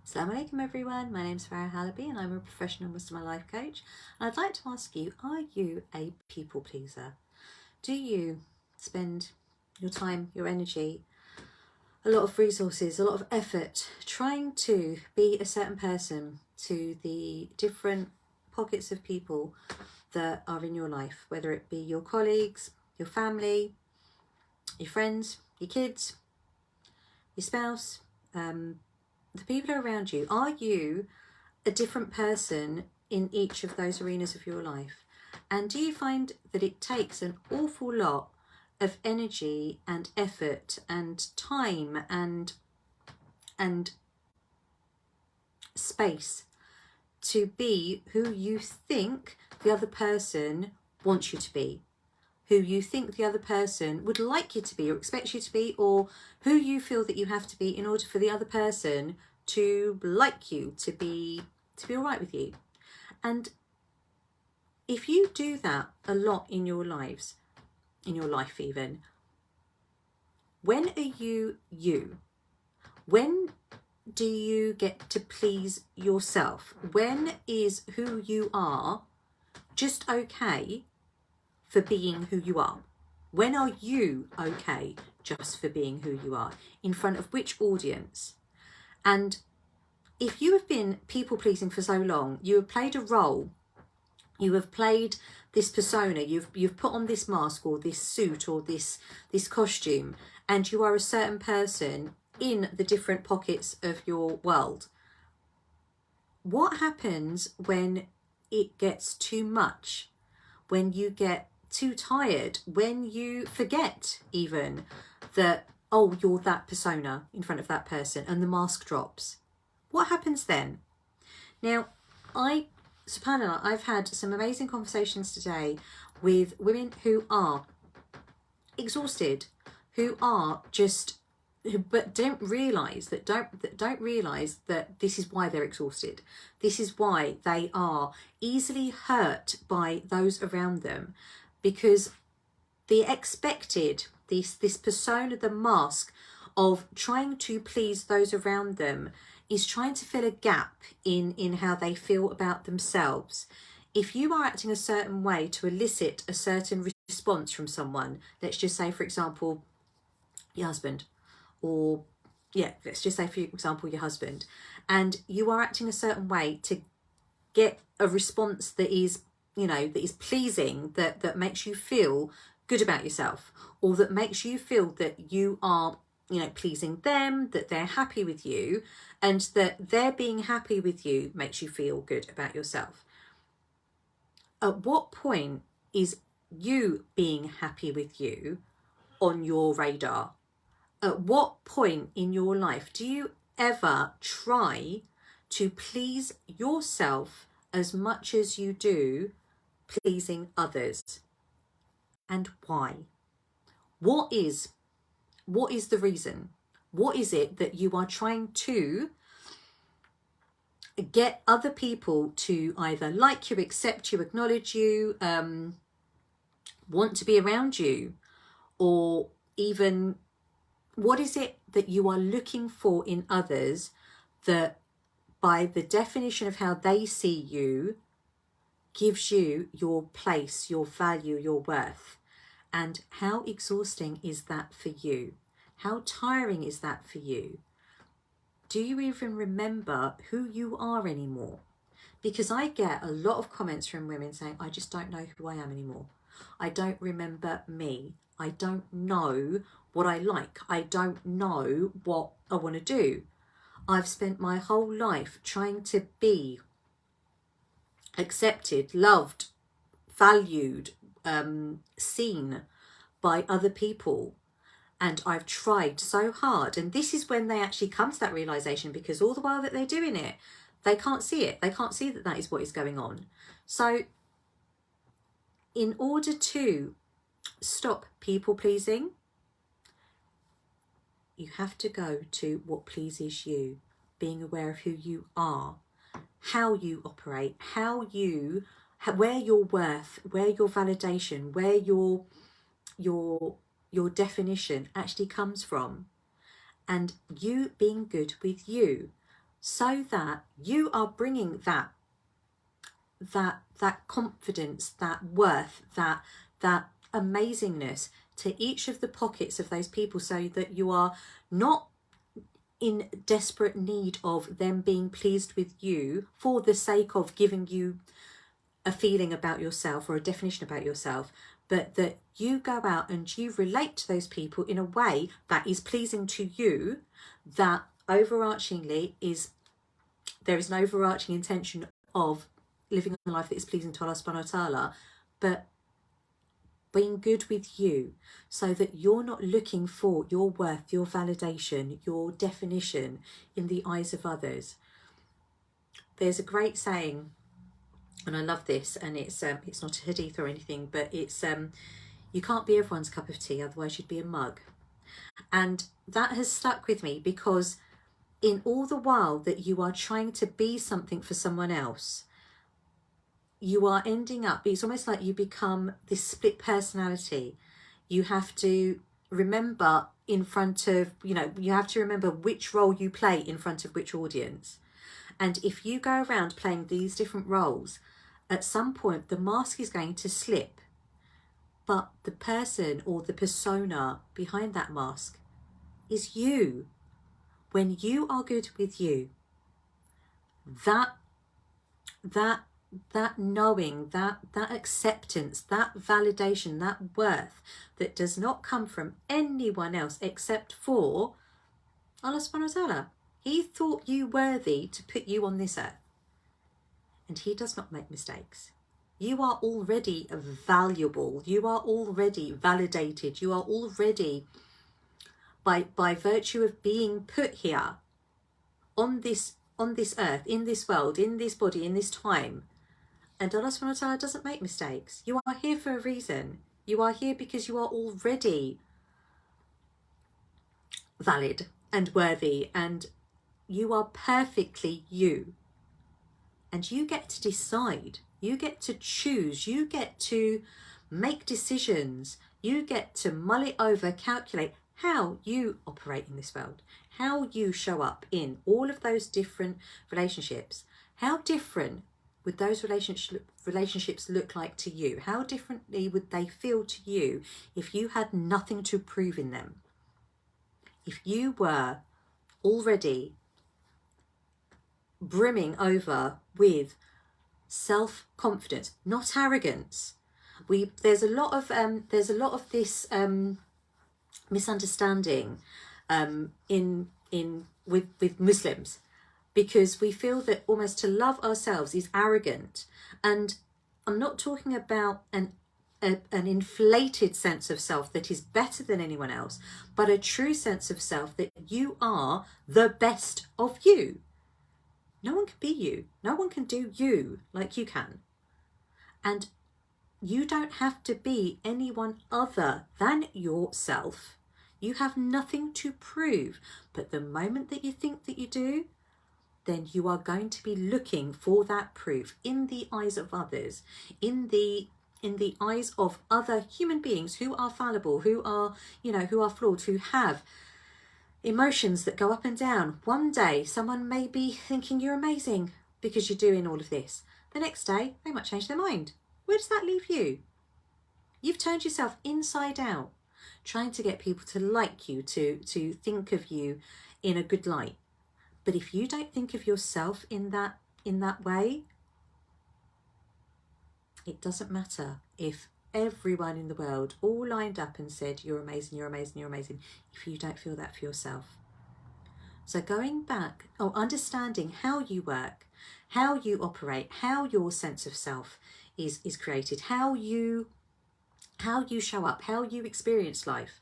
Assalamu alaikum everyone, my name is Farah Halabi and I'm a professional Muslimah life coach. And I'd like to ask you, are you a people pleaser? Do you spend your time, your energy, a lot of resources, a lot of effort trying to be a certain person to the different pockets of people that are in your life, whether it be your colleagues, your family, your friends, your kids, your spouse, the people around you? Are you a different person in each of those arenas of your life? And do you find that it takes an awful lot of energy and effort and time and space to be who you think the other person wants you to be, who you think the other person would like you to be or expects you to be, or who you feel that you have to be in order for the other person to like you, to be all right with you? And if you do that a lot in your lives, in your life even, when are you you? When do you get to please yourself? When is who you are just okay for being who you are? When are you okay just for being who you are? In front of which audience? And if you have been people pleasing for so long, you have played a role, you have played this persona, you've put on this mask or this suit or this costume, and you are a certain person in the different pockets of your world. What happens when it gets too much? When you get too tired? When you forget even that, oh, you're that persona in front of that person and the mask drops? What happens then? Now, subhanAllah, I've had some amazing conversations today with women who are exhausted, who are just, but don't realise that this is why they're exhausted. This is why they are easily hurt by those around them, because the expected, this persona, the mask of trying to please those around them, is trying to fill a gap in how they feel about themselves. If you are acting a certain way to elicit a certain response from someone, let's just say, for example, your husband, or let's just say, for example, your husband, and you are acting a certain way to get a response that is, that is pleasing, that makes you feel good about yourself, or that makes you feel that you are, pleasing them, that they're happy with you, and that their being happy with you makes you feel good about yourself. At what point is you being happy with you on your radar? At what point in your life do you ever try to please yourself as much as you do pleasing others? And why? What is the reason? What is it that you are trying to get other people to either like you, accept you, acknowledge you, want to be around you? Or even, what is it that you are looking for in others that, by the definition of how they see you, gives you your place, your value, your worth? And how exhausting is that for you? How tiring is that for you? Do you even remember who you are anymore? Because I get a lot of comments from women saying, I just don't know who I am anymore. I don't remember me. I don't know what I like. I don't know what I want to do. I've spent my whole life trying to be accepted, loved, valued, seen by other people. And I've tried so hard. And this is when they actually come to that realization, because all the while that they're doing it, they can't see it. They can't see that that is what is going on. So in order to stop people pleasing, you have to go to what pleases you, being aware of who you are, how you operate, where your worth, where your validation, where your definition actually comes from, and you being good with you. so that you are bringing that confidence, that worth, that amazingness to each of the pockets of those people, so that you are not in desperate need of them being pleased with you for the sake of giving you a feeling about yourself or a definition about yourself, but that you go out and you relate to those people in a way that is pleasing to you, that overarchingly there is an overarching intention of living a life that is pleasing to Allah subhanahu wa ta'ala, but being good with you, so that you're not looking for your worth, your validation, your definition in the eyes of others. There's a great saying, and I love this, and it's not a hadith or anything, but it's you can't be everyone's cup of tea, otherwise you'd be a mug. And that has stuck with me, because in all the while that you are trying to be something for someone else, you are ending up, it's almost like you become this split personality. You have to remember you have to remember which role you play in front of which audience. And if you go around playing these different roles, at some point the mask is going to slip, but the person or the persona behind that mask is you. When you are good with you, that knowing, that acceptance, that validation, that worth that does not come from anyone else except for Allah subhanahu wa ta'ala. He thought you worthy to put you on this earth, and he does not make mistakes. You are already valuable. You are already validated. You are already, by virtue of being put here on this earth, in this world, in this body, in this time. And Allah subhanahu wa ta'ala doesn't make mistakes. You are here for a reason. You are here because you are already valid and worthy, and you are perfectly you. And you get to decide. You get to choose. You get to make decisions. You get to mull it over, calculate how you operate in this world, how you show up in all of those different relationships. How different would those relationships look like to you? How differently would they feel to you if you had nothing to prove in them? If you were already brimming over with self-confidence, not arrogance. There's a lot of this misunderstanding with Muslims, because we feel that almost to love ourselves is arrogant. And I'm not talking about an inflated sense of self that is better than anyone else, but a true sense of self that you are the best of you. No one can be you. No one can do you like you can. And you don't have to be anyone other than yourself. You have nothing to prove. But the moment that you think that you do, then you are going to be looking for that proof in the eyes of others, in the eyes of other human beings who are fallible, who are flawed, who have emotions that go up and down. One day, someone may be thinking you're amazing because you're doing all of this. The next day, they might change their mind. Where does that leave you? You've turned yourself inside out, trying to get people to like you, to think of you in a good light. But if you don't think of yourself in that way, it doesn't matter if everyone in the world all lined up and said, you're amazing, you're amazing, you're amazing, if you don't feel that for yourself. So going back, understanding how you work, how you operate, how your sense of self is created, how you show up, how you experience life.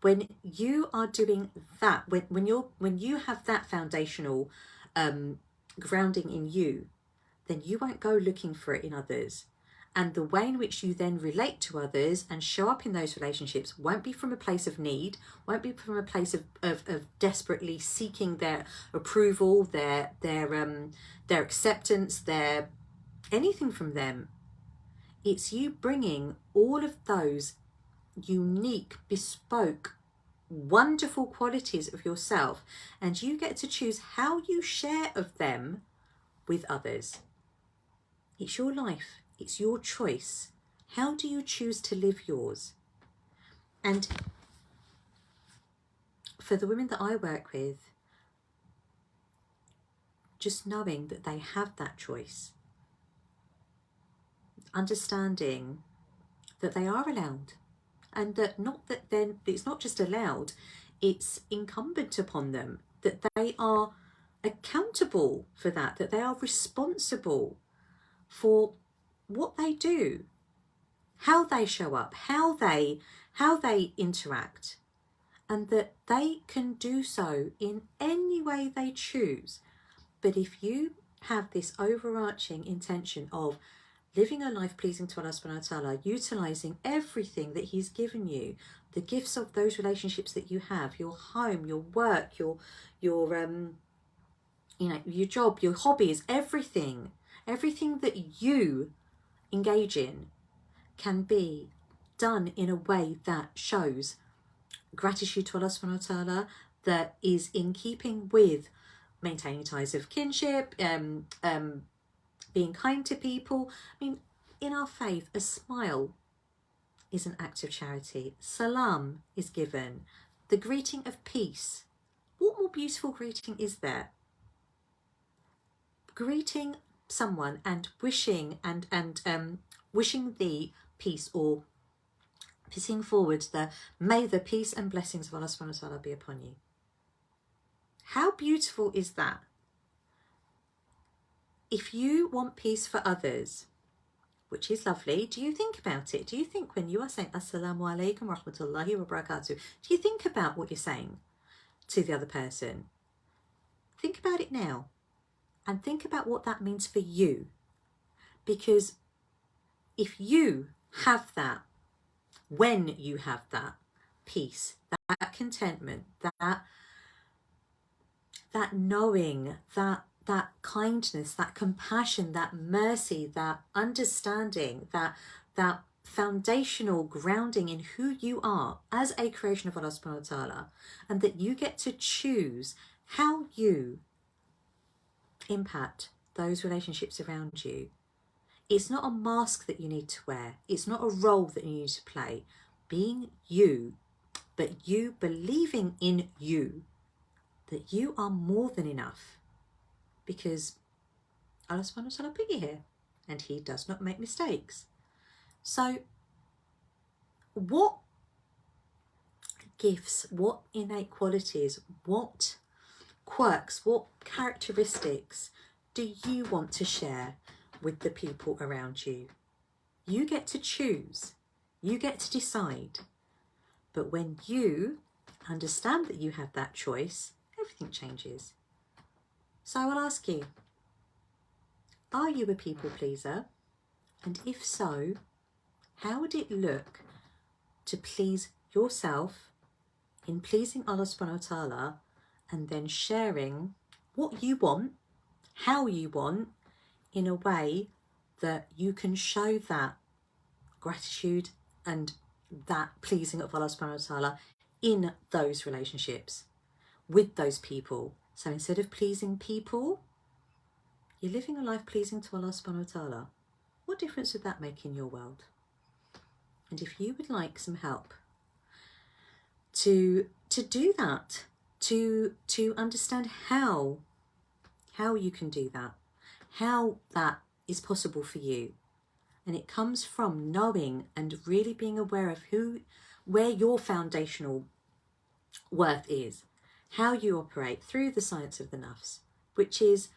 When you are doing that, when you have that foundational grounding in you, then you won't go looking for it in others. And the way in which you then relate to others and show up in those relationships won't be from a place of need, won't be from a place of desperately seeking their approval, their acceptance, their anything from them. It's you bringing all of those unique, bespoke wonderful qualities of yourself, and you get to choose how you share of them with others. It's your life. It's your choice. How do you choose to live yours? And for the women that I work with, just knowing that they have that choice, understanding that they are allowed, and that then it's not just allowed, it's incumbent upon them, that they are accountable for that they are responsible for what they do, how they show up, how they interact, and that they can do so in any way they choose. But if you have this overarching intention of living a life pleasing to Allah subhanahu wa ta'ala, utilising everything that He's given you, the gifts of those relationships that you have, your home, your work, your job, your hobbies, everything that you engage in can be done in a way that shows gratitude to Allah subhanahu wa ta'ala, that is in keeping with maintaining ties of kinship, being kind to people. I mean, in our faith, a smile is an act of charity. Salam is given. The greeting of peace. What more beautiful greeting is there? Greeting someone and wishing wishing thee peace, or putting forward the may the peace and blessings of Allah subhanahu wa ta'ala be upon you. How beautiful is that? If you want peace for others, which is lovely, do you think about it? Do you think when you are saying Assalamu alaikum wa rahmatullahi wa barakatuh, do you think about what you're saying to the other person? Think about it now, and think about what that means for you. Because if you have that, when you have that peace, that contentment, that knowing, that kindness, that compassion, that mercy, that understanding, that foundational grounding in who you are as a creation of Allah subhanahu wa ta'ala, and that you get to choose how you impact those relationships around you. It's not a mask that you need to wear. It's not a role that you need to play. Being you, but you believing in you, that you are more than enough, because Allah subhanahu wa ta'ala put you here and He does not make mistakes. So what gifts, what innate qualities, what quirks, what characteristics do you want to share with the people around you? You get to choose. You get to decide. But when you understand that you have that choice, everything changes. So I will ask you, are you a people pleaser? And if so, how would it look to please yourself in pleasing Allah subhanahu wa ta'ala, and then sharing what you want, how you want, in a way that you can show that gratitude and that pleasing of Allah subhanahu wa ta'ala in those relationships with those people. So instead of pleasing people, you're living a life pleasing to Allah subhanahu wa ta'ala. What difference would that make in your world? And if you would like some help to do that, to understand how you can do that, how that is possible for you, and it comes from knowing and really being aware of where your foundational worth is, how you operate through the science of the Nafs, which is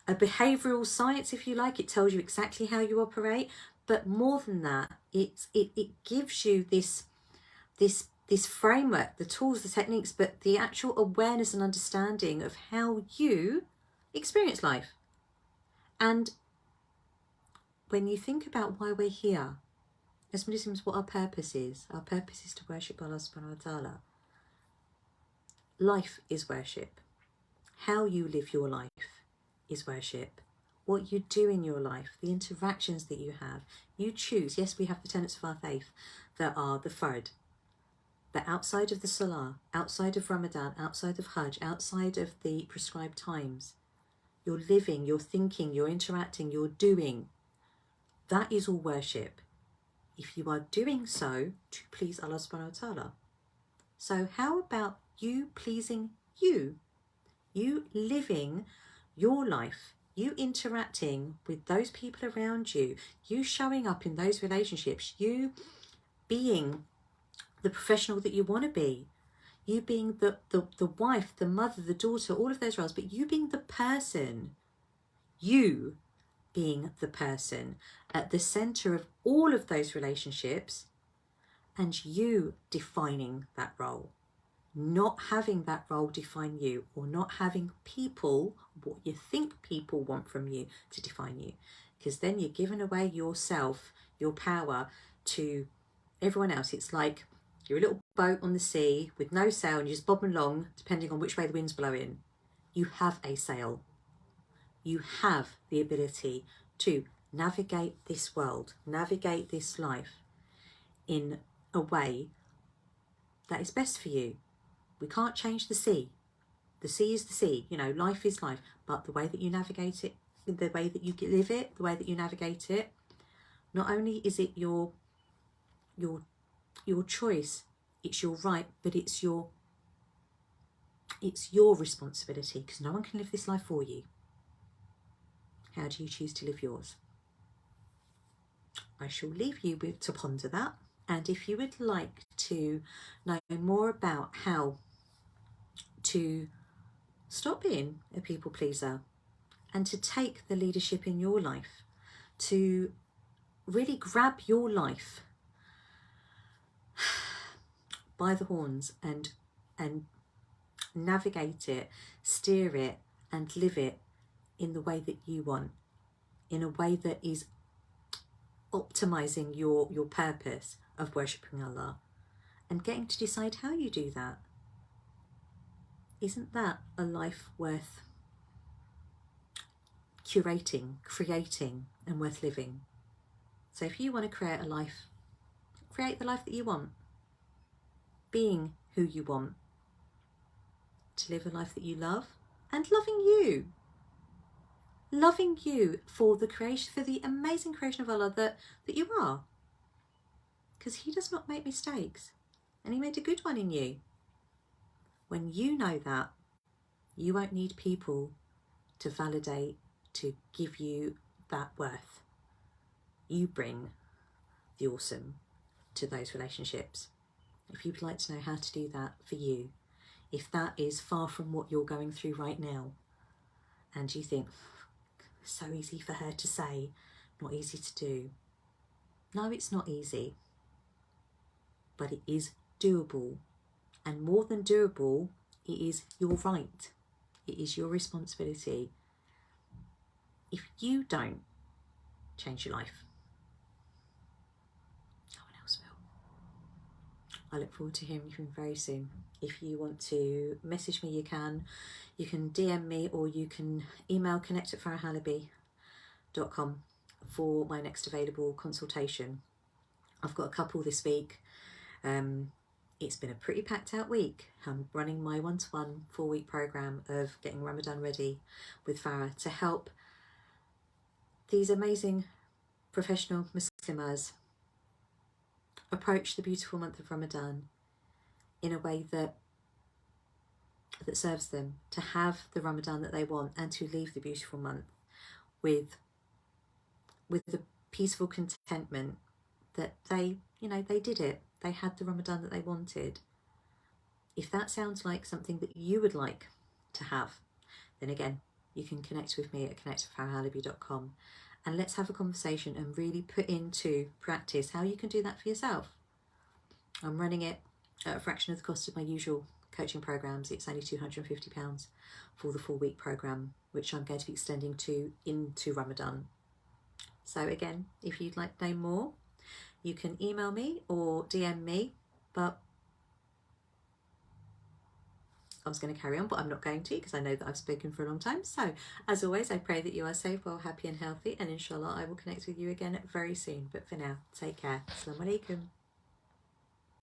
a behavioural science, if you like. It tells you exactly how you operate, but more than that, it gives you this framework, the tools, the techniques, but the actual awareness and understanding of how you experience life. And when you think about why we're here as Muslims, what our purpose is to worship Allah subhanahu wa ta'ala. Life is worship. How you live your life is worship. What you do in your life, the interactions that you have, you choose. Yes, we have the tenets of our faith that are the fard, that outside of the Salah, outside of Ramadan, outside of Hajj, outside of the prescribed times, you're living, you're thinking, you're interacting, you're doing, that is all worship. If you are doing so to please Allah subhanahu wa ta'ala. So how about you pleasing you? You living your life, you interacting with those people around you, you showing up in those relationships, you being the professional that you want to be, you being the wife, the mother, the daughter, all of those roles, but you being the person, you being the person at the center of all of those relationships, and you defining that role, not having that role define you, or not having people, what you think people want from you, to define you, because then you're giving away yourself, your power, to everyone else. It's like you're a little boat on the sea with no sail and you just bob along depending on which way the wind's blowing. You have a sail. You have the ability to navigate this world, navigate this life in a way that is best for you. We can't change the sea. The sea is the sea, you know, life is life, but the way that you navigate it, the way that you live it, the way that you navigate it, not only is it your choice, it's your right, but it's your responsibility, because no one can live this life for you. How do you choose to live yours? I shall leave you to ponder that, and if you would like to know more about how to stop being a people pleaser and to take the leadership in your life, to really grab your life by the horns and navigate it, steer it, and live it in the way that you want, in a way that is optimizing your purpose of worshipping Allah, and getting to decide how you do that. Isn't that a life worth curating, creating, and worth living? So if you want to create a life, create the life that you want, being who you want, to live a life that you love, and loving you for the creation, for the amazing creation of Allah that you are, because He does not make mistakes, and He made a good one in you. When you know that, you won't need people to validate, to give you that worth. You bring the awesome to those relationships. If you'd like to know how to do that for you, if that is far from what you're going through right now, and you think, so easy for her to say, not easy to do. No, it's not easy, but it is doable. And more than doable, it is your right. It is your responsibility. If you don't change your life, no one else will. I look forward to hearing from you very soon. If you want to message me, you can DM me, or you can email connect@farahhalabi.com for my next available consultation. I've got a couple this week. It's been a pretty packed out week. I'm running my 1-to-1 4-week program of getting Ramadan ready with Farah to help these amazing professional Muslimahs approach the beautiful month of Ramadan in a way that serves them, to have the Ramadan that they want, and to leave the beautiful month with the peaceful contentment that they did it. They had the Ramadan that they wanted. If that sounds like something that you would like to have, then again, you can connect with me at connect@farahhalabi.com, and let's have a conversation and really put into practice how you can do that for yourself. I'm running it at a fraction of the cost of my usual coaching programs. It's only £250 for the 4-week program, which I'm going to be extending into Ramadan. So again, if you'd like to know more, you can email me or DM me, but I was going to carry on, but I'm not going to, because I know that I've spoken for a long time. So as always, I pray that you are safe, well, happy and healthy, and inshallah I will connect with you again very soon. But for now, take care. Assalamu alaikum.